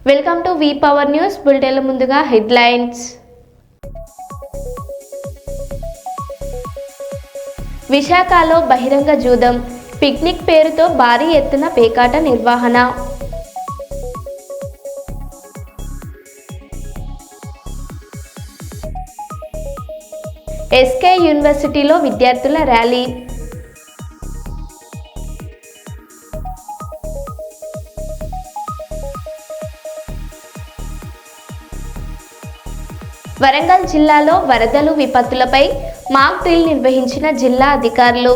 Welcome to V power news బులెటిన్ల ముందుగా headlines. విశాఖలో బహిరంగ జూదం, పిక్నిక్ పేరుతో భారీ ఎత్తున పేకాట నిర్వహణ. ఎస్కే యూనివర్సిటీలో విద్యార్థుల ర్యాలీ. వరంగల్ జిల్లాలో వరదలు విపత్తులపై మాక్ డ్రిల్ నిర్వహించిన జిల్లా అధికారులు.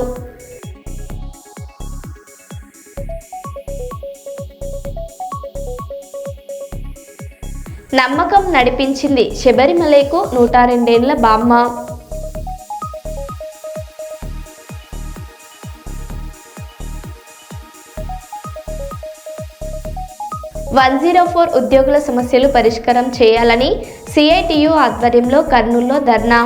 నమ్మకం నడిపించింది శబరిమలకు 102 ఏళ్ల బామ్మ. ఉద్యోగుల సమస్యలు పరిష్కారం చేయాలని సిఐటియు ఆధ్వర్యంలో కర్నూలులో ధర్నా.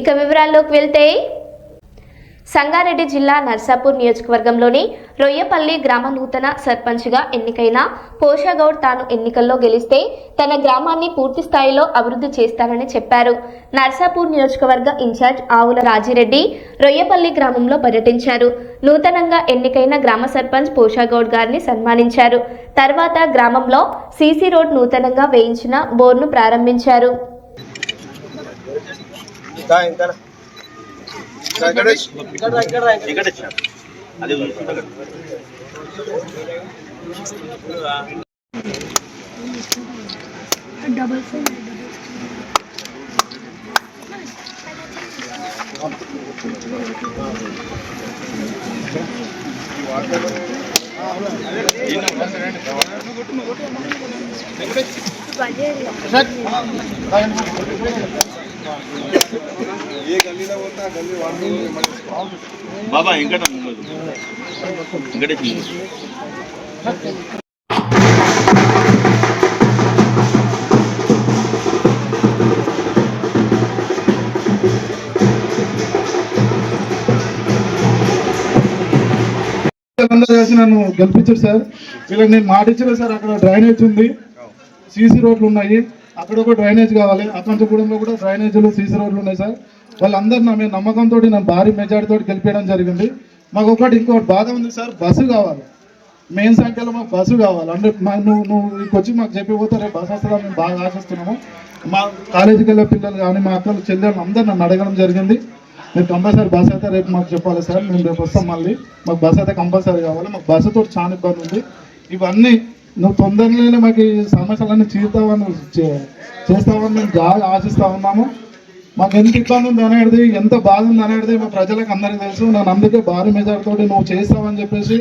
ఇక వివరాల్లోకి వెళ్తే, సంగారెడ్డి జిల్లా నర్సాపూర్ నియోజకవర్గంలోని రొయ్యపల్లి గ్రామ నూతన సర్పంచ్గా ఎన్నికైన పోషాగౌడ్ తాను ఎన్నికల్లో గెలిస్తే తన గ్రామాన్ని పూర్తి స్థాయిలో అభివృద్ధి చేస్తానని చెప్పారు. నర్సాపూర్ నియోజకవర్గ ఇన్ఛార్జ్ ఆవుల రాజిరెడ్డి రొయ్యపల్లి గ్రామంలో పర్యటించారు. నూతనంగా ఎన్నికైన గ్రామ సర్పంచ్ పోషాగౌడ్ గారిని సన్మానించారు. తర్వాత గ్రామంలో సీసీ రోడ్ నూతనంగా వేయించిన బోర్ను ప్రారంభించారు. బాబా వెంకట నన్ను గెలిపించారు సార్. వీళ్ళకి నేను మాట ఇచ్చిన సార్. అక్కడ డ్రైనేజ్ ఉంది, సీసీ రోడ్లు ఉన్నాయి, అక్కడ ఒక డ్రైనేజ్ కావాలి, అకంచగూడెంలో కూడా డ్రైనేజీలు సీసీ రోడ్లు ఉన్నాయి సార్. వాళ్ళందరూ నా మీద నమ్మకంతో నన్ను భారీ మెజార్టీతో గెలిపించడం జరిగింది. మాకు ఇంకోటి బాధ ఉంది సార్, బస్సు కావాలి, మెయిన్ సంఖ్యలో మాకు బస్సు కావాలి. అంటే నువ్వు వచ్చి మాకు చెప్పిపోతే రేపు బస్సు వస్తుందా మేము బాగా ఆశిస్తున్నాము. మా కాలేజీకి వెళ్ళే పిల్లలు కానీ మా అక్కలు చెల్లెలు అందరూ నన్ను అడగడం జరిగింది. మీరు కంపల్సరీ బస్సు అయితే రేపు మాకు చెప్పాలి సార్, మేము రేపు వస్తాం, మళ్ళీ మాకు బస్సు అయితే కంపల్సరీ కావాలి. మాకు బస్సుతో చాలా ఇబ్బంది ఉంది. ఇవన్నీ నువ్వు తొందరలోనే మాకు ఈ సమస్యలన్నీ చేస్తావని మేము బాగా ఆశిస్తూ ఉన్నాము. మాకు ఎంత ఇబ్బంది ఉంది అనేది, ఎంత బాధ ఉంది అనేది మా ప్రజలకు అందరికీ తెలుసు. నన్ను అందుకే భారీ మెజార్టీతో నువ్వు చేస్తావని చెప్పేసి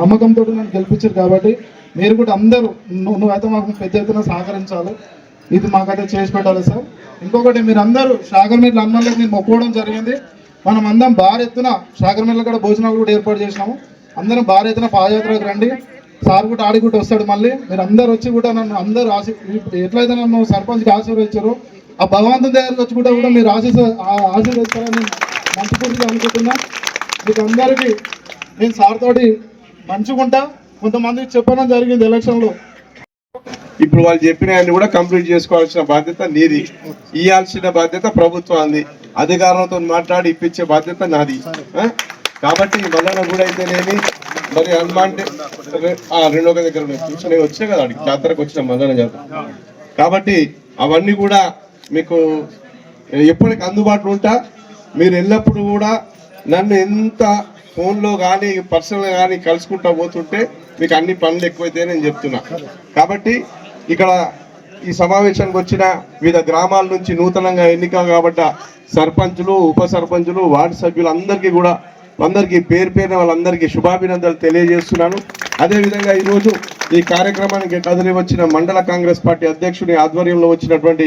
నమ్మకంతో నన్ను గెలిపించారు. కాబట్టి మీరు కూడా అందరూ నువ్వైతే మాకు పెద్ద ఎత్తున సహకరించాలి. ఇది మాకైతే చేసి పెట్టాలి సార్. ఇంకొకటి, మీరు అందరూ షాగర్మిట్ల అన్నలకు నేను మొక్కుకోవడం జరిగింది. మనం అందరం భారీ ఎత్తున షాగర్మిట్ల కూడా భోజనాలు కూడా ఏర్పాటు చేసినాము. అందరం భారీ ఎత్తున పాదయాత్రకు రండి. సార్ కూడా ఆడిగుట్ట వస్తాడు. మళ్ళీ మీరు అందరు వచ్చి కూడా నన్ను అందరూ ఎట్లయితే నన్ను సర్పంచ్కి ఆశీర్వదించారో ఆ భగవంతుని దగ్గరికి వచ్చి కూడా మీరు ఆశీర్వదిస్తారని మనస్ఫూర్తిగా అనుకుంటున్నా. మీకు అందరికీ నేను సార్ తోటి మంచుకుంటా. కొంతమందికి చెప్పడం జరిగింది ఎలక్షన్లో. ఇప్పుడు వాళ్ళు చెప్పినవన్నీ కూడా కంప్లీట్ చేసుకోవాల్సిన బాధ్యత నీది, ఇవ్వాల్సిన బాధ్యత ప్రభుత్వాన్ని, అధికారులతో మాట్లాడి ఇప్పించే బాధ్యత నాది. కాబట్టి మల్లన్న కూడా అయితేనేమి, మరి హనుమాన్ రెండో దగ్గర కూర్చొని వచ్చే కదా అడిగి జాతరకు వచ్చిన మల్లన్న జాతర. కాబట్టి అవన్నీ కూడా మీకు ఎప్పటికి అందుబాటులో ఉంటా. మీరు ఎల్లప్పుడూ కూడా నన్ను ఎంత ఫోన్లో కానీ పర్సనల్గా కానీ కలుసుకుంటా పోతుంటే మీకు అన్ని పనులు ఎక్కువైతే నేను చెప్తున్నా. కాబట్టి ఇక్కడ ఈ సమావేశానికి వచ్చిన వివిధ గ్రామాల నుంచి నూతనంగా ఎన్నిక కాబట్ట సర్పంచులు, ఉప సర్పంచులు, వార్డు సభ్యులు అందరికీ పేరు పేరున వాళ్ళందరికీ శుభాభినందనలు తెలియజేస్తున్నాను. అదేవిధంగా ఈరోజు ఈ కార్యక్రమానికి కదిలి వచ్చిన మండల కాంగ్రెస్ పార్టీ అధ్యక్షుని ఆధ్వర్యంలో వచ్చినటువంటి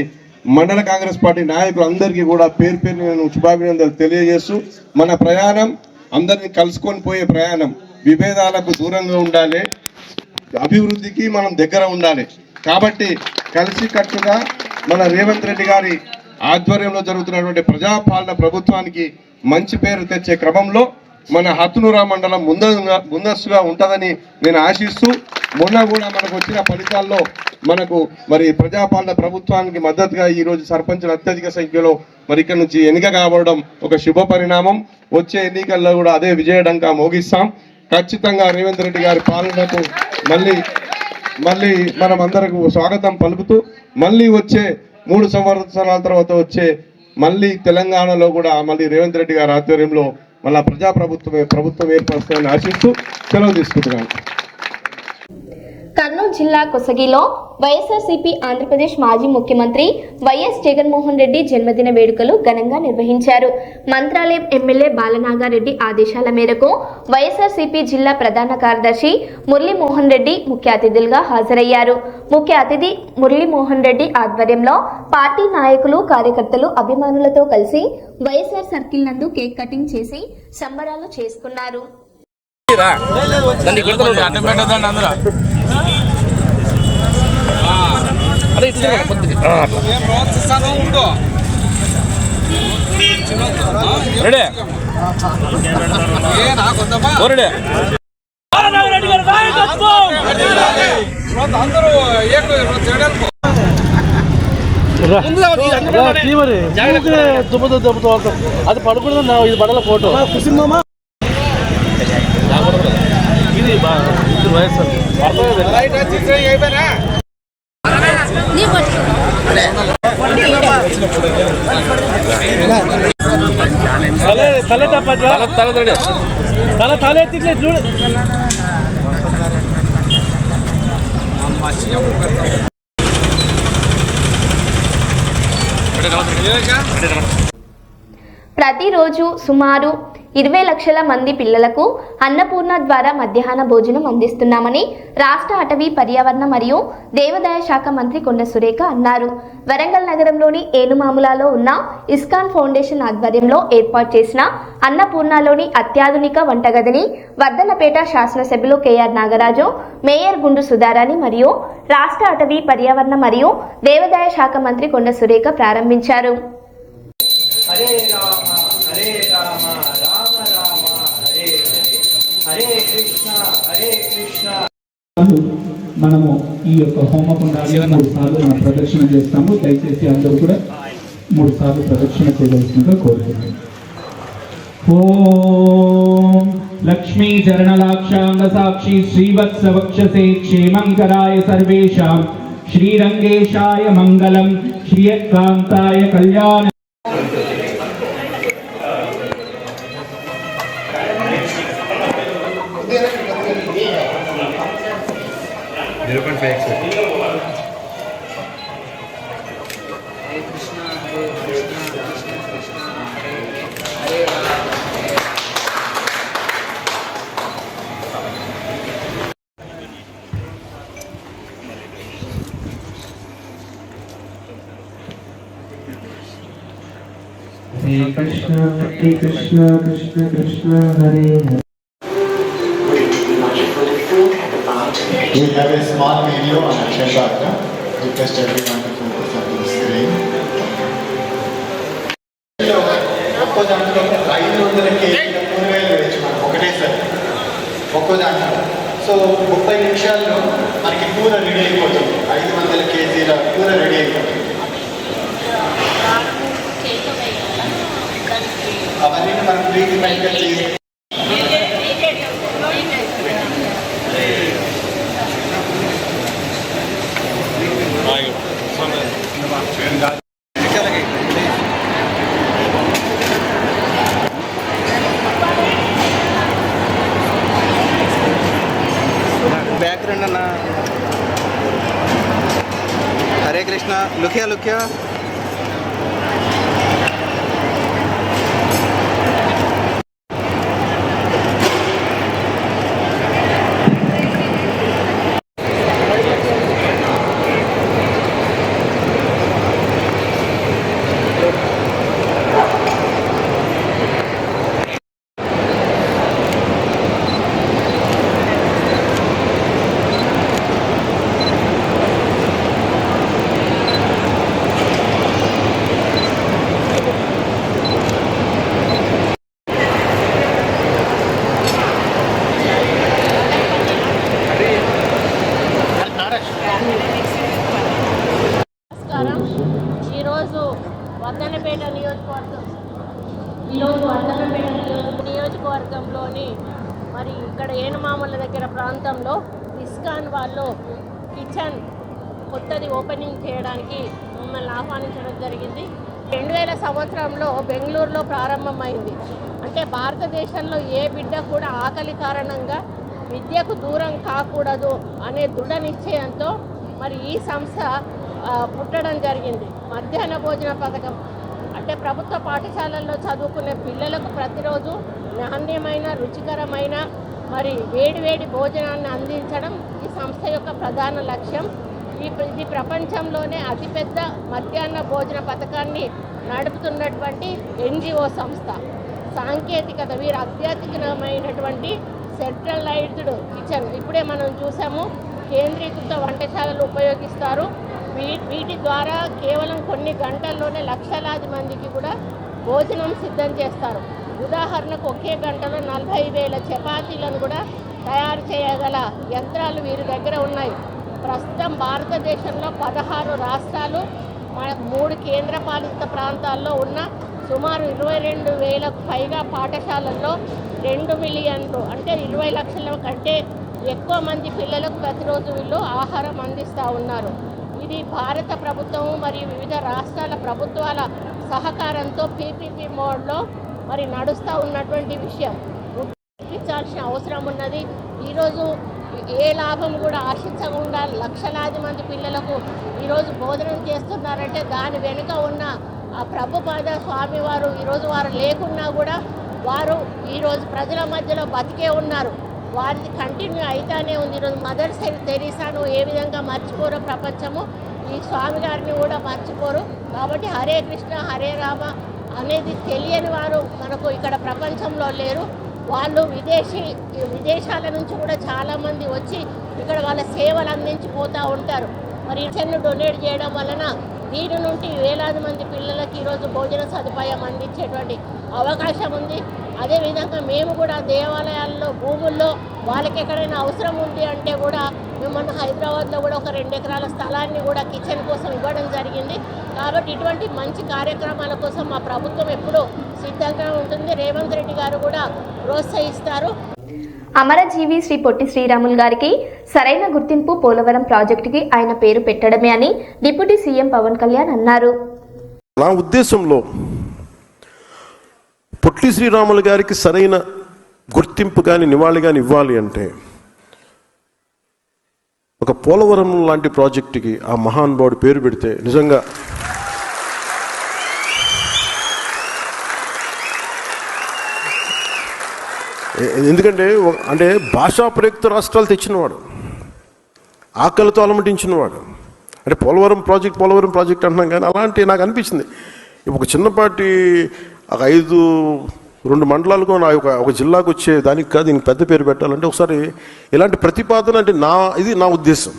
మండల కాంగ్రెస్ పార్టీ నాయకులందరికీ కూడా పేరు పేరు నేను శుభాభినందనలు తెలియజేస్తూ, మన ప్రయాణం అందరినీ కలుసుకొని పోయే ప్రయాణం, విభేదాలకు దూరంగా ఉండాలి, అభివృద్ధికి మనం దగ్గర ఉండాలి. కాబట్టి కలిసికట్టుగా మన రేవంత్ రెడ్డి గారి ఆధ్వర్యంలో జరుగుతున్నటువంటి ప్రజాపాలన ప్రభుత్వానికి మంచి పేరు తెచ్చే క్రమంలో మన హత్నూరా మండలం ముందస్తుగా ఉంటుందని నేను ఆశిస్తూ, మొన్న కూడా మనకు వచ్చిన ఫలితాల్లో మనకు మరి ప్రజాపాలన ప్రభుత్వానికి మద్దతుగా ఈరోజు సర్పంచులు అత్యధిక సంఖ్యలో మరి ఇక్కడ నుంచి ఎన్నిక కాబడడం ఒక శుభ పరిణామం. వచ్చే ఎన్నికల్లో కూడా అదే విజయడంకా మోగిస్తాం. ఖచ్చితంగా రేవంత్ రెడ్డి గారి పాలనకు మళ్ళీ మనం అందరకు స్వాగతం పలుకుతూ, మళ్ళీ వచ్చే 3 సంవత్సరాల తర్వాత వచ్చే మళ్ళీ తెలంగాణలో కూడా మళ్ళీ రేవంత్ రెడ్డి గారి ఆధ్వర్యంలో మళ్ళీ ప్రభుత్వం ఏర్పరుస్తుందని ఆశిస్తూ సెలవు తీసుకుంటున్నాను. కర్నూలు జిల్లా కొసగిలో వైఎస్ఆర్సీపీ ఆంధ్రప్రదేశ్ మాజీ ముఖ్యమంత్రి వైఎస్ జగన్మోహన్ రెడ్డి జన్మదిన వేడుకలు ఘనంగా నిర్వహించారు. మంత్రాలయం ఎమ్మెల్యే బాలనాగారెడ్డి ఆదేశాల మేరకు వైఎస్ఆర్సీపీ జిల్లా ప్రధాన కార్యదర్శి మురళీమోహన్ రెడ్డి ముఖ్య అతిథులుగా హాజరయ్యారు. ముఖ్య అతిథి మురళీమోహన్ రెడ్డి ఆధ్వర్యంలో పార్టీ నాయకులు, కార్యకర్తలు, అభిమానులతో కలిసి వైఎస్ఆర్ సర్కిల్ నందు కేక్ కటింగ్ చేసి సంబరాలు చేసుకున్నారు. అది పడకూడదు, ఇది పడాల ఫోటో ఇది వైఎస్ఆర్ తల ఎత్తిట్లే చూడు. ప్రతిరోజు సుమారు 20 లక్షల మంది పిల్లలకు అన్నపూర్ణ ద్వారా మధ్యాహ్న భోజనం అందిస్తున్నామని రాష్ట్ర అటవీ, పర్యావరణ మరియు దేవాదాయ శాఖ మంత్రి కొండ సురేఖ అన్నారు. వరంగల్ నగరంలోని ఏనుమాములలో ఉన్న ఇస్కాన్ ఫౌండేషన్ ఆధ్వర్యంలో ఏర్పాటు చేసిన అన్నపూర్ణలోని అత్యాధునిక వంటగదిని వర్ధనపేట శాసనసభ్యులు కేఆర్ నాగరాజు, మేయర్ గుండు సుధారాణి మరియు రాష్ట్ర అటవీ, పర్యావరణ మరియు దేవాదాయ శాఖ మంత్రి కొండ సురేఖ ప్రారంభించారు. హరే రామ హరే రామ రామ రామ హరే హరే హరే కృష్ణ హరే కృష్ణ. మనము ఈ యొక్క హోమకుండాన్ని 3 సార్లు మనం ప్రదక్షిణ చేస్తాము. దయచేసి అందరూ కూడా 3 సార్లు ప్రదక్షిణ చేయవలసిందిగా కోరుతున్నాము. ఓం లక్ష్మీ చరణలాక్షాంగ సాక్షి శ్రీవత్స వక్షసే క్షేమంకరాయ సర్వేషాం శ్రీరంగేశాయ మంగళం శ్రీయకాంతాయ కళ్యాణ. Hare Krishna, Krishna Krishna, Hare Hare. We have a small video on Akshay Shatra. Request everyone to focus on the screen. ఒక్కో దాంట్లో 500 కేజీల కూరగాయలు వేయచ్చు మనం ఒకటేసారి ఒక్కో దాంట్లో. సో 30 నిమిషాల్లో మనకి కూర రెడీ అయిపోతుంది. 500 కేజీల కూర రెడీ అయిపోతుంది. అవన్నీ మనం ప్రీతి మైండ్గా చేసి బ్యాక్గ్రౌండ్ అన్న. హరే కృష్ణ లుకియా లుకియా. ఈరోజు అద్దనపేట నియోజకవర్గంలోని మరి ఇక్కడ ఏనుమాముల దగ్గర ప్రాంతంలో ఇస్కాన్ వాళ్ళు కిచెన్ కొత్తది ఓపెనింగ్ చేయడానికి మమ్మల్ని ఆహ్వానించడం జరిగింది. 2000 సంవత్సరంలో బెంగళూరులో ప్రారంభమైంది. అంటే భారతదేశంలో ఏ బిడ్డ కూడా ఆకలి కారణంగా విద్యకు దూరం కాకూడదు అనే దృఢ నిశ్చయంతో మరి ఈ సంస్థ పుట్టడం జరిగింది. మధ్యాహ్న భోజన పథకం అంటే ప్రభుత్వ పాఠశాలల్లో చదువుకునే పిల్లలకు ప్రతిరోజు నాణ్యమైన రుచికరమైన మరి వేడివేడి భోజనాన్ని అందించడం ఈ సంస్థ యొక్క ప్రధాన లక్ష్యం. ఇది ప్రపంచంలోనే అతిపెద్ద మధ్యాహ్న భోజన పథకాన్ని నడుపుతున్నటువంటి NGO సంస్థ. సాంకేతికత వీరు అత్యాధునికమైనటువంటి సెంట్రలైజ్డ్ కిచెన్ ఇప్పుడే మనం చూసాము. కేంద్రీకృత వంటశాలలు ఉపయోగిస్తారు. వీటి ద్వారా కేవలం కొన్ని గంటల్లోనే లక్షలాది మందికి కూడా భోజనం సిద్ధం చేస్తారు. ఉదాహరణకు ఒకే గంటలో 40,000 చపాతీలను కూడా తయారు చేయగల యంత్రాలు వీరి దగ్గర ఉన్నాయి. ప్రస్తుతం భారతదేశంలో 16 రాష్ట్రాలు 3 కేంద్రపాలిత ప్రాంతాల్లో ఉన్న సుమారు 22,000కు పైగా పాఠశాలల్లో 2 మిలియన్లు అంటే 20 లక్షల కంటే ఎక్కువ మంది పిల్లలకు ప్రతిరోజు వీళ్ళు ఆహారం అందిస్తూ ఉన్నారు. ఇది భారత ప్రభుత్వం మరియు వివిధ రాష్ట్రాల ప్రభుత్వాల సహకారంతో PPP మోడ్లో మరి నడుస్తూ ఉన్నటువంటి విషయం. గుర్తించాల్సిన అవసరం ఉన్నది. ఈరోజు ఏ లాభం కూడా ఆశించకుండా లక్షలాది మంది పిల్లలకు ఈరోజు భోజనం చేస్తున్నారంటే దాని వెనుక ఉన్న ఆ ప్రభుపాద స్వామి వారు ఈరోజు వారు లేకున్నా కూడా వారు ఈరోజు ప్రజల మధ్యలో బతికే ఉన్నారు. వారిది కంటిన్యూ అయితేనే ఉంది. ఈరోజు మదర్ తెరీసాను ఏ విధంగా మర్చిపోరో ప్రపంచము, ఈ స్వామి గారిని కూడా మర్చిపోరు. కాబట్టి హరే కృష్ణ హరే రామ అనేది తెలియని వారు మనకు ఇక్కడ ప్రపంచంలో లేరు. వాళ్ళు విదేశాల నుంచి కూడా చాలామంది వచ్చి ఇక్కడ వాళ్ళ సేవలు అందించిపోతూ ఉంటారు. మరి కిచెన్ను డొనేట్ చేయడం వలన దీని నుండి వేలాది మంది పిల్లలకి ఈరోజు భోజన సదుపాయం అందించేటువంటి అవకాశం ఉంది. అదేవిధంగా మేము కూడా దేవాలయాల్లో భూముల్లో వాళ్ళకి ఎక్కడైనా అవసరం ఉంది అంటే కూడా మేము హైదరాబాద్లో కూడా ఒక 2 ఎకరాల స్థలాన్ని కూడా కిచెన్ కోసం ఇవ్వడం జరిగింది. కాబట్టి ఇటువంటి మంచి కార్యక్రమాల కోసం మా ప్రభుత్వం ఎప్పుడూ సిద్ధంగా ఉంటుంది. రేవంత్ రెడ్డి గారు కూడా ప్రోత్సహిస్తారు. అమరజీవి శ్రీ పొట్టి శ్రీరాములు గారికి సరైన గుర్తింపు పోలవరం ప్రాజెక్టుకి ఆయన పేరు పెట్టడమే అని డిప్యూటీ సీఎం పవన్ కళ్యాణ్ అన్నారు. నా ఉద్దేశంలో పొట్టి శ్రీరాములు గారికి సరైన గుర్తింపు కానీ నివాళి కానీ ఇవ్వాలి అంటే ఒక పోలవరం లాంటి ప్రాజెక్టుకి ఆ మహానుభావుడి పేరు పెడితే నిజంగా ఎందుకంటే అంటే భాషా ప్రయుక్త రాష్ట్రాలు తెచ్చినవాడు, ఆకలితో అలమటించినవాడు. అంటే పోలవరం ప్రాజెక్ట్ అంటున్నాం కానీ అలాంటి నాకు అనిపించింది ఒక చిన్నపాటి ఒక 2 మండలాలకు ఒక జిల్లాకు వచ్చే దానికి కాదు దీనికి పెద్ద పేరు పెట్టాలంటే ఒకసారి ఇలాంటి ప్రతిపాదన అంటే ఇది నా ఉద్దేశం.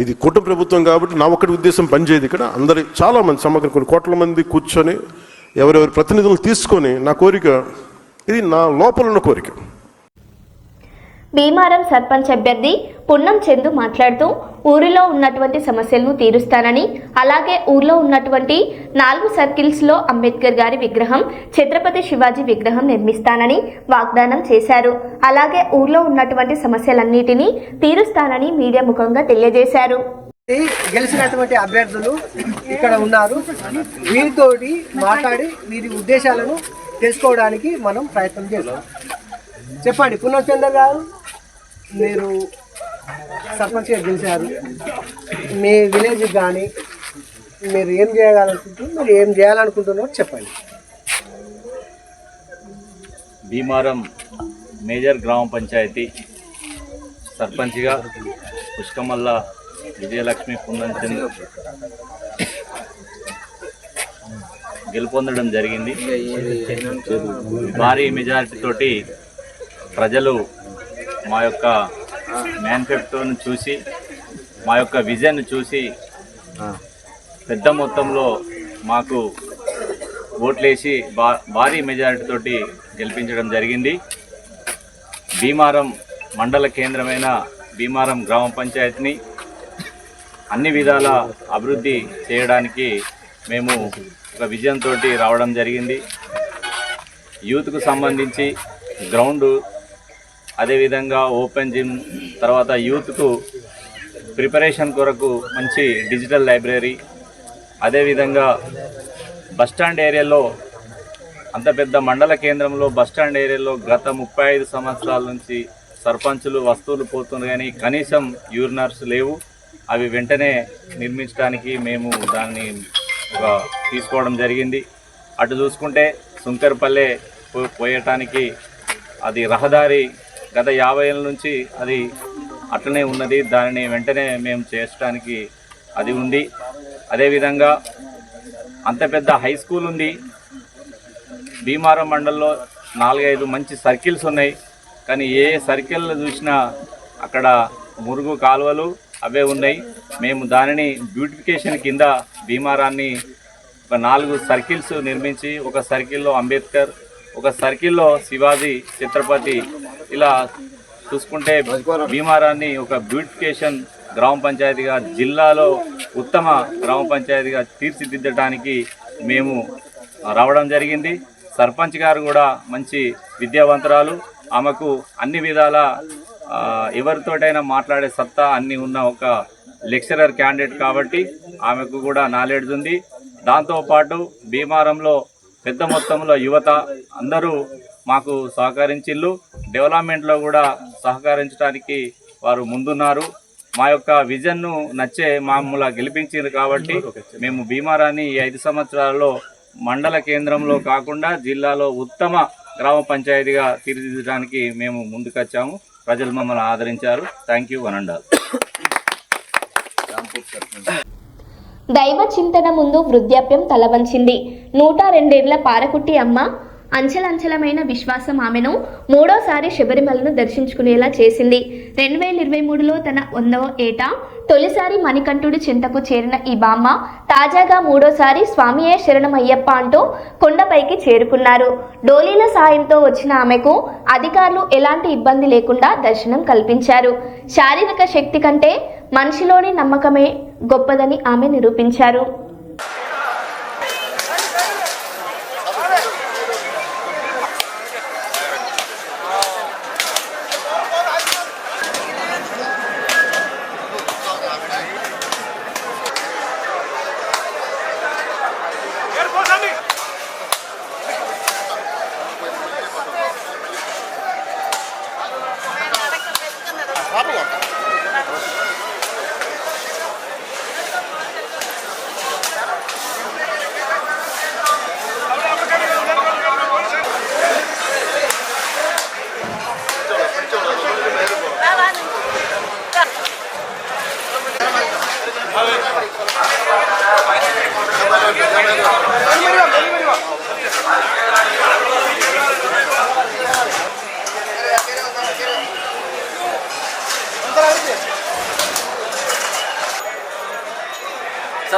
ఇది కుటుంబ ప్రభుత్వం కాబట్టి నా ఒక్కటి ఉద్దేశం పనిచేయదు. ఇక్కడ అందరి చాలామంది సమగ్ర కొన్ని కోట్ల మంది కూర్చొని ఎవరెవరి ప్రతినిధులను తీసుకొని నా కోరిక ఇది నా లోపల ఉన్న కోరిక. భీమారం సర్పంచ్ అభ్యర్థి పున్నం చందు మాట్లాడుతూ ఊరిలో ఉన్నటువంటి సమస్యలను తీరుస్తానని, అలాగే ఊర్లో ఉన్నటువంటి 4 సర్కిల్స్లో అంబేద్కర్ గారి విగ్రహం, ఛత్రపతి శివాజీ విగ్రహం నిర్మిస్తానని వాగ్దానం చేశారు. అలాగే ఊర్లో ఉన్నటువంటి సమస్యలన్నిటినీ తీరుస్తానని మీడియా ముఖంగా తెలియజేశారు. గెలిచినటువంటి అభ్యర్థులు ఇక్కడ ఉన్నారు. వీరితోటి మాట్లాడి వీరి ఉద్దేశాలను తెలుసుకోవడానికి మనం ప్రయత్నం చేస్తాం. చెప్పండి పునశ్చంద్ర గారు, మీరు సర్పంచ్గా గెలిచారు. మీ విలేజ్ కానీ మీరు ఏం చేయాలనుకుంటున్నారు, మీరు ఏం చేయాలనుకుంటున్నారో చెప్పండి. భీమారం మేజర్ గ్రామ పంచాయతీ సర్పంచ్గా పుష్కమల్ల విజయలక్ష్మి పున్నంచంద్ గెలుపొందడం జరిగింది. భారీ మెజారిటీ తోటి ప్రజలు మా యొక్క మేనిఫెస్టోను చూసి, మా యొక్క విజన్ చూసి పెద్ద మొత్తంలో మాకు ఓట్లేసి భారీ మెజారిటీ తోటి గెలిపించడం జరిగింది. భీమారం మండల కేంద్రమైన భీమారం గ్రామ పంచాయతీని అన్ని విధాల అభివృద్ధి చేయడానికి మేము ఒక విజన్ తోటి రావడం జరిగింది. యూత్కు సంబంధించి గ్రౌండు, అదేవిధంగా ఓపెన్ జిమ్, తర్వాత యూత్కు ప్రిపరేషన్ కొరకు మంచి డిజిటల్ లైబ్రరీ, అదేవిధంగా బస్టాండ్ ఏరియాలో, అంత పెద్ద మండల కేంద్రంలో బస్టాండ్ ఏరియాలో గత 35 సంవత్సరాల నుంచి సర్పంచులు వస్తువులు పోతుంది కానీ కనీసం యూరినర్స్ లేవు. అవి వెంటనే నిర్మించడానికి మేము దాన్ని తీసుకోవడం జరిగింది. అటు చూసుకుంటే సుంకర్పల్లె పోయటానికి అది రహదారి గత 50 ఏళ్ళ నుంచి అది అట్లనే ఉన్నది. దానిని వెంటనే మేము చేర్చడానికి అది ఉంది. అదేవిధంగా అంత పెద్ద హై స్కూల్ ఉంది. భీమారం మండలంలో 4-5 మంచి సర్కిల్స్ ఉన్నాయి. కానీ ఏ సర్కిల్లో చూసినా అక్కడ మురుగు కాలువలు అవే ఉన్నాయి. మేము దానిని బ్యూటిఫికేషన్ కింద భీమారాన్ని ఒక 4 సర్కిల్స్ నిర్మించి, ఒక సర్కిల్లో అంబేద్కర్, ఒక సర్కిల్లో శివాజీ, ఛత్రపతి, ఇలా చూసుకుంటే భీమారాన్ని ఒక బ్యూటిఫికేషన్ గ్రామ పంచాయతీగా, జిల్లాలో ఉత్తమ గ్రామ పంచాయతీగా తీర్చిదిద్దడానికి మేము రావడం జరిగింది. సర్పంచ్ గారు కూడా మంచి విద్యావంతురాలు. ఆమెకు అన్ని విధాల ఎవరితోటైనా మాట్లాడే సత్తా అన్నీ ఉన్న ఒక లెక్చరర్ క్యాండిడేట్ కాబట్టి ఆమెకు కూడా నాలెడ్జ్ ఉంది. దాంతోపాటు భీమారంలో పెద్ద మొత్తంలో యువత అందరూ మాకు సహకరించిళ్ళు. డెవలప్మెంట్లో కూడా సహకరించడానికి వారు ముందున్నారు. మా యొక్క విజన్ను నచ్చే మమ్మల్ని గెలిపించారు కాబట్టి మేము భీమారాన్ని ఈ 5 సంవత్సరాలలో మండల కేంద్రంలో కాకుండా జిల్లాలో ఉత్తమ గ్రామ పంచాయతీగా తీర్చిదిద్దడానికి మేము ముందుకొచ్చాము. ప్రజలు మమ్మల్ని ఆదరించారు. Thank you one and all. దైవ చింతన ముందు వృద్ధాప్యం తలవంచింది. 102 ఏళ్ల పారకుట్టి అమ్మ అంచెలంచెలమైన విశ్వాసం ఆమెను మూడోసారి శబరిమలను దర్శించుకునేలా చేసింది. 2023లో తన 100వ ఏట తొలిసారి మణికంఠుడి చింతకు చేరిన ఈ బామ్మ తాజాగా మూడోసారి స్వామియే శరణమయ్యప్ప అంటూ కొండపైకి చేరుకున్నారు. డోలీల సాయంతో వచ్చిన ఆమెకు అధికారులు ఎలాంటి ఇబ్బంది లేకుండా దర్శనం కల్పించారు. శారీరక శక్తి కంటే మనిషిలోని నమ్మకమే గొప్పదని ఆమె నిరూపించారు.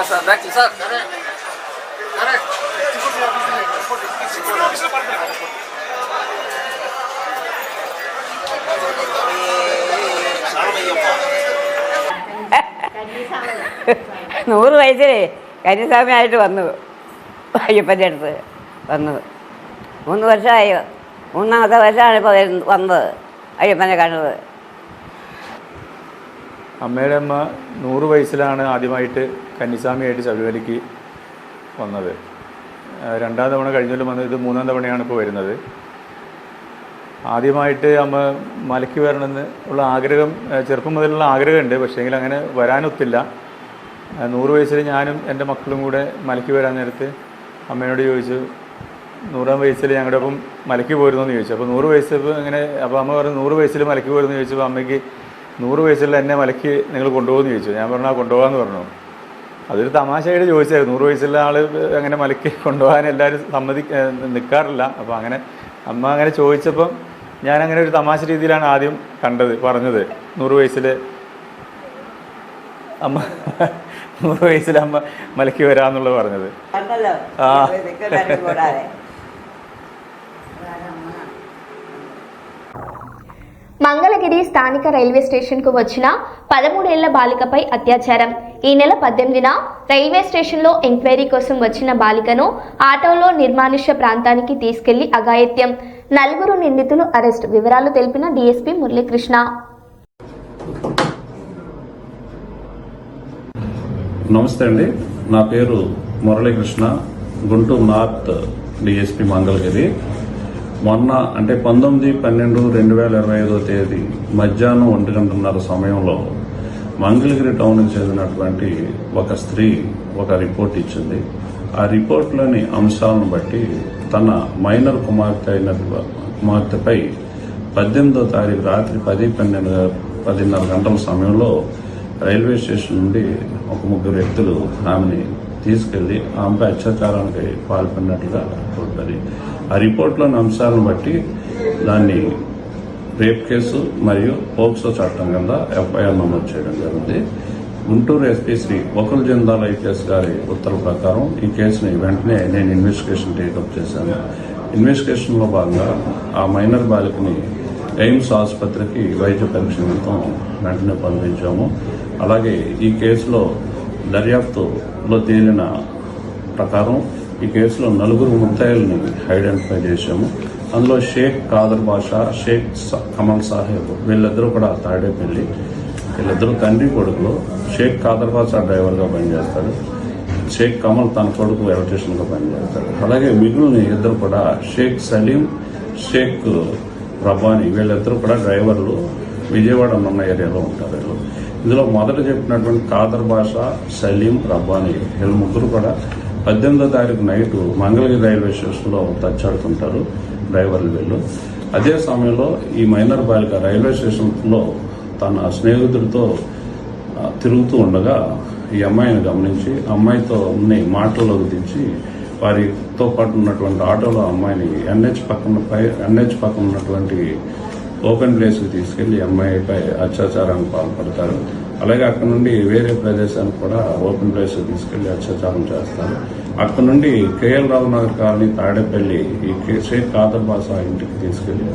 సార్ బ్యాక్ సార్ നൂറ് വയസ്സിൽ കന്യാസ്വാമിയായിട്ട് വന്നു. അയ്യപ്പൻ്റെ അടുത്ത് വന്നത് 3 വർഷമായി. 3ാമത്തെ വർഷമാണ് ഇപ്പോൾ വന്നത് അയ്യപ്പനെ കണ്ടത്. അമ്മയുടെ അമ്മ 100 വയസ്സിലാണ് ആദ്യമായിട്ട് കന്യാസ്വാമിയായിട്ട് ശബരിമലയ്ക്ക് വന്നത്. 2ാം തവണ കഴിഞ്ഞാലും വന്നത്, ഇത് 3ാം തവണയാണ് ഇപ്പോൾ വരുന്നത്. ആദ്യമായിട്ട് അമ്മ മലയ്ക്ക് വരണമെന്ന് ഉള്ള ആഗ്രഹം ചെറുപ്പം മുതലുള്ള ആഗ്രഹമുണ്ട്. പക്ഷേങ്കിൽ അങ്ങനെ വരാനൊത്തില്ല. 100 വയസ്സിൽ ഞാനും എൻ്റെ മക്കളും കൂടെ മലയ്ക്ക് വരാൻ നേരത്ത് അമ്മയോട് ചോദിച്ചു, 100ാം വയസ്സിൽ ഞങ്ങളുടെ ഒപ്പം മലയ്ക്ക് പോരുന്നെന്ന് ചോദിച്ചു. അപ്പോൾ 100 വയസ്സ് ഇങ്ങനെ, അപ്പോൾ അമ്മ പറഞ്ഞു 100 വയസ്സിൽ മലയ്ക്ക് പോരുമെന്ന് ചോദിച്ചപ്പോൾ അമ്മയ്ക്ക് 100 വയസ്സിൽ എന്നെ മലയ്ക്ക് നിങ്ങൾ കൊണ്ടുപോകുമെന്ന് ചോദിച്ചു. ഞാൻ പറഞ്ഞു കൊണ്ടുപോകാമെന്ന് പറഞ്ഞു. അതൊരു തമാശയായിട്ട് ചോദിച്ചായിരുന്നു. 100 വയസ്സുള്ള ആൾ അങ്ങനെ മലയ്ക്ക് കൊണ്ടുപോകാൻ എല്ലാവരും നിൽക്കാറില്ല. അപ്പോൾ അങ്ങനെ അമ്മ അങ്ങനെ ചോദിച്ചപ്പം ഞാനങ്ങനെ ഒരു തമാശ രീതിയിലാണ് ആദ്യം പറഞ്ഞത്. 100 വയസ്സിൽ അമ്മ 100 വയസ്സിൽ അമ്മ മലയ്ക്ക് വരാമെന്നുള്ളത് പറഞ്ഞത്. ആ మంగళగిరి స్థానిక రైల్వే స్టేషన్కు వచ్చిన 13 ఏళ్ల బాలికపై అత్యాచారం. ఈ నెల 18న రైల్వే స్టేషన్లో ఎంక్వైరీ కోసం వచ్చిన బాలికను ఆటోలో నిర్మానుష్య ప్రాంతానికి తీసుకెళ్లి అఘాయిత్యం. 4 నిందితులు అరెస్ట్. వివరాలు తెలిపిన డీఎస్పీ మురళీకృష్ణ. నమస్తే అండి, నా పేరు మురళీకృష్ణ, గుంటూరు నార్త్ డిఎస్పీ మంగళగిరి. మొన్న అంటే 19/12/2025 తేదీ మధ్యాహ్నం 1:30 సమయంలో మంగళగిరి టౌన్కి చెందినటువంటి ఒక స్త్రీ ఒక రిపోర్ట్ ఇచ్చింది. ఆ రిపోర్ట్లోని అంశాలను బట్టి తన మైనర్ కుమార్తెపై 18వ తారీఖు రాత్రి 10:10 గంటల సమయంలో రైల్వే స్టేషన్ నుండి ఒక 3 వ్యక్తులు ఆమెని తీసుకెళ్లి ఆమెపై అత్యాచారానికి పాల్పడినట్లుగా రిపోర్ట్. ఆ రిపోర్ట్లోని అంశాలను బట్టి దాన్ని రేప్ కేసు మరియు పోక్సో చట్టం కింద ఎఫ్ఐఆర్ నమోదు చేయడం జరిగింది. గుంటూరు ఎస్పీ శ్రీ వకుల్ జిందాల్ ఐపీఎస్ గారి ఉత్తర్వుల ప్రకారం ఈ కేసుని వెంటనే నేను ఇన్వెస్టిగేషన్ టేకప్ చేశాను. ఇన్వెస్టిగేషన్లో భాగంగా ఆ మైనర్ బాలికని ఎయిమ్స్ ఆసుపత్రికి వైద్య పరీక్ష నిమిత్తం వెంటనే పంపించాము. అలాగే ఈ కేసులో దర్యాప్తులో తేలిన ప్రకారం ఈ కేసులో 4 ముద్దాయిల్ని ఐడెంటిఫై చేశాము. అందులో షేక్ కాదర్ బాషా, షేక్ కమల్ సాహెబ్ వీళ్ళిద్దరూ కూడా తాడేపల్లి. వీళ్ళిద్దరూ తండ్రి కొడుకులు. షేక్ కాదర్ బాషా డ్రైవర్గా పనిచేస్తాడు, షేక్ కమల్ తన కొడుకు ఎలక్ట్రీషియన్గా పనిచేస్తాడు. అలాగే మిగిలిన ఇద్దరు కూడా షేక్ సలీం, షేక్ రబ్బానీ వీళ్ళిద్దరూ కూడా డ్రైవర్లు, విజయవాడ ఉన్న ఏరియాలో ఉంటారు. వీళ్ళు ఇందులో మొదట చెప్పినటువంటి కాదర్ బాషా, సలీం, రబ్బానీ వీళ్ళు ముగ్గురు కూడా 18వ తారీఖు నైటు మంగళగిరి రైల్వే స్టేషన్లో తచ్చాడుతుంటారు డ్రైవర్లు వీళ్ళు. అదే సమయంలో ఈ మైనర్ బాలిక రైల్వే స్టేషన్లో తన స్నేహితుడితో తిరుగుతూ ఉండగా ఈ అమ్మాయిని గమనించి అమ్మాయితో మాటల్లోకి దించి వారితో పాటు ఉన్నటువంటి ఆటోలో అమ్మాయిని ఎన్హెచ్ పక్కన ఉన్నటువంటి ఓపెన్ ప్లేస్కి తీసుకెళ్లి అమ్మాయిపై అత్యాచారానికి పాల్పడతారు. అలాగే అక్కడ నుండి వేరే ప్రదేశానికి కూడా ఓపెన్ ప్లేస్కి తీసుకెళ్లి అత్యాచారం చేస్తారు. అక్కడ నుండి కేఎల్ రావు నగర్ కాలనీ తాడేపల్లి ఈ షేక్ కాదర్ బాషా ఇంటికి తీసుకెళ్లి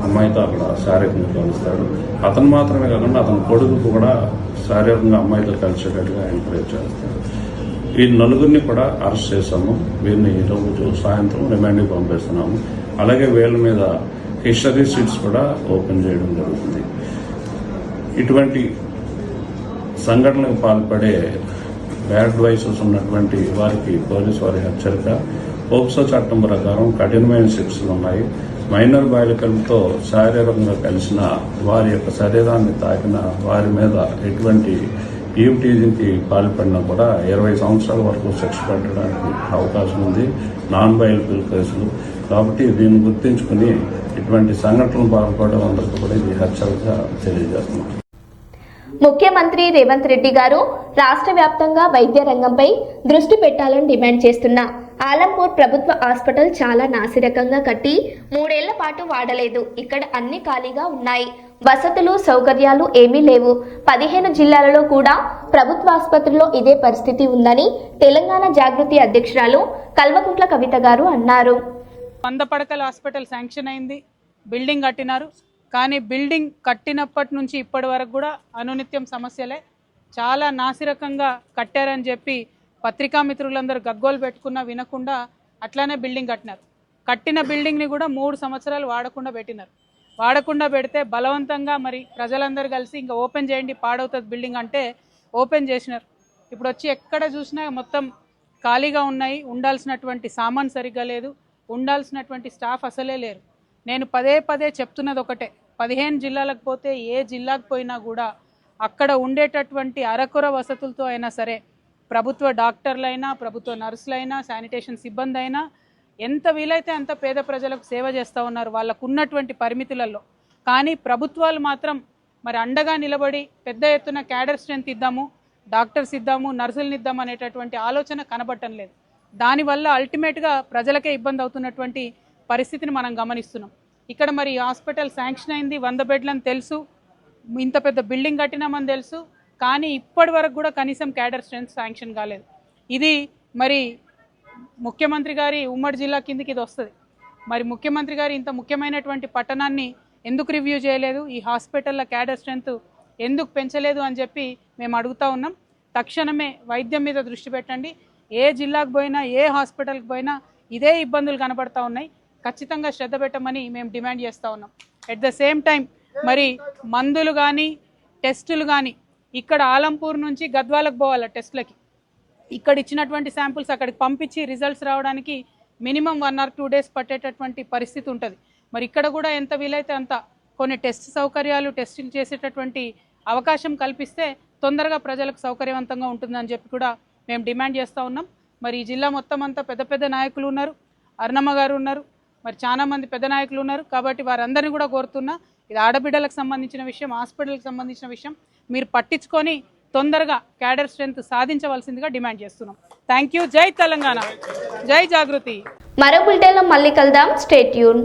అమ్మాయితో అక్కడ శారీరకంగా కలుస్తాడు. అతను మాత్రమే కాకుండా అతని కొడుకు కూడా శారీరకంగా అమ్మాయితో కలిసేటట్టుగా ఎంకరేజ్ చేస్తాడు. ఈ 4 కూడా అరెస్ట్ చేశాము. వీరిని ఈరోజు సాయంత్రం రిమాండ్కి పంపిస్తున్నాము. అలాగే వీళ్ళ మీద హిస్టరీ షీట్స్ కూడా ఓపెన్ చేయడం జరుగుతుంది. ఇటువంటి సంఘటనలకు పాల్పడే బ్యాడ్ వైసెస్ ఉన్నటువంటి వారికి పోలీసు వారి హెచ్చరిక. పోక్సో చట్టం ప్రకారం కఠినమైన శిక్షలు ఉన్నాయి. మైనర్ బాలికలతో శారీరకంగా కలిసిన వారి యొక్క శరీరాన్ని తాకిన వారి మీద ఎటువంటి ఈవ్టీజింగ్కి పాల్పడినా కూడా 20 సంవత్సరాల వరకు శిక్ష పెట్టడానికి అవకాశం ఉంది. నాన్ బెయిలబుల్ కేసులు కాబట్టి దీన్ని గుర్తించుకుని ఇటువంటి సంఘటనలు పాల్పడడం అందరికీ కూడా ఇది హెచ్చరికగా తెలియజేస్తున్నాం. ముఖ్యమంత్రి రేవంత్ రెడ్డి గారు రాష్ట్ర వ్యాప్తంగా వైద్య రంగంపై దృష్టి పెట్టాలని డిమాండ్ చేస్తున్న ఆలంపూర్ ప్రభుత్వ హాస్పిటల్ చాలా నాసిరకంగా కట్టి 3 ఏళ్ల పాటు వాడలేదు. ఇక్కడ అన్ని ఖాళీగా ఉన్నాయి. వసతులు సౌకర్యాలు ఏమీ లేవు. 15 జిల్లాలలో కూడా ప్రభుత్వ ఆసుపత్రిలో ఇదే పరిస్థితి ఉందని తెలంగాణ జాగృతి అధ్యక్షురాలు కల్వకుంట్ల కవిత గారు అన్నారు. 100 పడకల హాస్పిటల్ శాంక్షన్ అయింది, బిల్డింగ్ కట్టినారు. కానీ బిల్డింగ్ కట్టినప్పటి నుంచి ఇప్పటి వరకు కూడా అనునిత్యం సమస్యలే. చాలా నాసిరకంగా కట్టారని చెప్పి పత్రికా మిత్రులందరూ గగ్గోలు పెట్టుకున్నా వినకుండా అట్లానే బిల్డింగ్ కట్టినారు. కట్టిన బిల్డింగ్ని కూడా 3 సంవత్సరాలు వాడకుండా పెట్టినారు. వాడకుండా పెడితే బలవంతంగా మరి ప్రజలందరూ కలిసి ఇంకా ఓపెన్ చేయండి పాడవుతుంది బిల్డింగ్ అంటే ఓపెన్ చేసినారు. ఇప్పుడు వచ్చి ఎక్కడ చూసినా మొత్తం ఖాళీగా ఉన్నాయి. ఉండాల్సినటువంటి సామాన్ సరిగ్గా లేదు, ఉండాల్సినటువంటి స్టాఫ్ అసలే లేరు. నేను పదే చెప్తున్నది ఒకటే, 15 జిల్లాలకు పోతే ఏ జిల్లాకు పోయినా కూడా అక్కడ ఉండేటటువంటి అరకొర వసతులతో అయినా సరే ప్రభుత్వ డాక్టర్లైనా, ప్రభుత్వ నర్సులైనా, శానిటేషన్ సిబ్బంది అయినా ఎంత వీలైతే అంత పేద ప్రజలకు సేవ చేస్తూ ఉన్నారు వాళ్ళకు ఉన్నటువంటి పరిమితులలో. కానీ ప్రభుత్వాలు మాత్రం మరి అండగా నిలబడి పెద్ద ఎత్తున క్యాడర్ స్ట్రెంత్ ఇద్దాము, డాక్టర్స్ ఇద్దాము, నర్సులను ఇద్దాము అనేటటువంటి ఆలోచన కనబడటం లేదు. దానివల్ల అల్టిమేట్గా ప్రజలకే ఇబ్బంది అవుతున్నటువంటి పరిస్థితిని మనం గమనిస్తున్నాం. ఇక్కడ మరి హాస్పిటల్ శాంక్షన్ అయింది, 100 బెడ్లని తెలుసు, ఇంత పెద్ద బిల్డింగ్ కట్టినామని తెలుసు. కానీ ఇప్పటి వరకు కూడా కనీసం క్యాడర్ స్ట్రెంత్ శాంక్షన్ కాలేదు. ఇది మరి ముఖ్యమంత్రి గారి ఉమ్మడి జిల్లా కిందికి ఇది వస్తుంది. మరి ముఖ్యమంత్రి గారు ఇంత ముఖ్యమైనటువంటి పట్టణాన్ని ఎందుకు రివ్యూ చేయలేదు, ఈ హాస్పిటల్ల క్యాడర్ స్ట్రెంత్ ఎందుకు పెంచలేదు అని చెప్పి మేము అడుగుతూ ఉన్నాం. తక్షణమే వైద్యం మీద దృష్టి పెట్టండి. ఏ జిల్లాకు పోయినా ఏ హాస్పిటల్కి పోయినా ఇదే ఇబ్బందులు కనబడతా ఉన్నాయి. ఖచ్చితంగా శ్రద్ధ పెట్టమని మేము డిమాండ్ చేస్తూ ఉన్నాం. ఎట్ ద సేమ్ టైం మరి మందులు కానీ టెస్టులు కానీ ఇక్కడ ఆలంపూర్ నుంచి గద్వాలకు పోవాలి టెస్టులకి. ఇక్కడ ఇచ్చినటువంటి శాంపుల్స్ అక్కడికి పంపించి రిజల్ట్స్ రావడానికి మినిమం 1 or 2 days పట్టేటటువంటి పరిస్థితి ఉంటుంది. మరి ఇక్కడ కూడా ఎంత వీలైతే అంత కొన్ని టెస్ట్ సౌకర్యాలు టెస్టులు చేసేటటువంటి అవకాశం కల్పిస్తే తొందరగా ప్రజలకు సౌకర్యవంతంగా ఉంటుందని చెప్పి కూడా మేము డిమాండ్ చేస్తూ ఉన్నాం. మరి ఈ జిల్లా మొత్తం అంతా పెద్ద పెద్ద నాయకులు ఉన్నారు, అరుణమ్మ గారు ఉన్నారు, మరి చాలామంది పెద్ద నాయకులు ఉన్నారు. కాబట్టి వారందరినీ కూడా కోరుతున్నా, ఇది ఆడబిడ్డలకు సంబంధించిన విషయం, హాస్పిటల్కి సంబంధించిన విషయం, మీరు పట్టించుకొని తొందరగా క్యాడర్ స్ట్రెంత్ సాధించవలసిందిగా డిమాండ్ చేస్తున్నాం. Thank you. జై తెలంగాణ, జై జాగృతి. మరో బులెటిన్లో మళ్ళీ కలుద్దాం. Stay tune.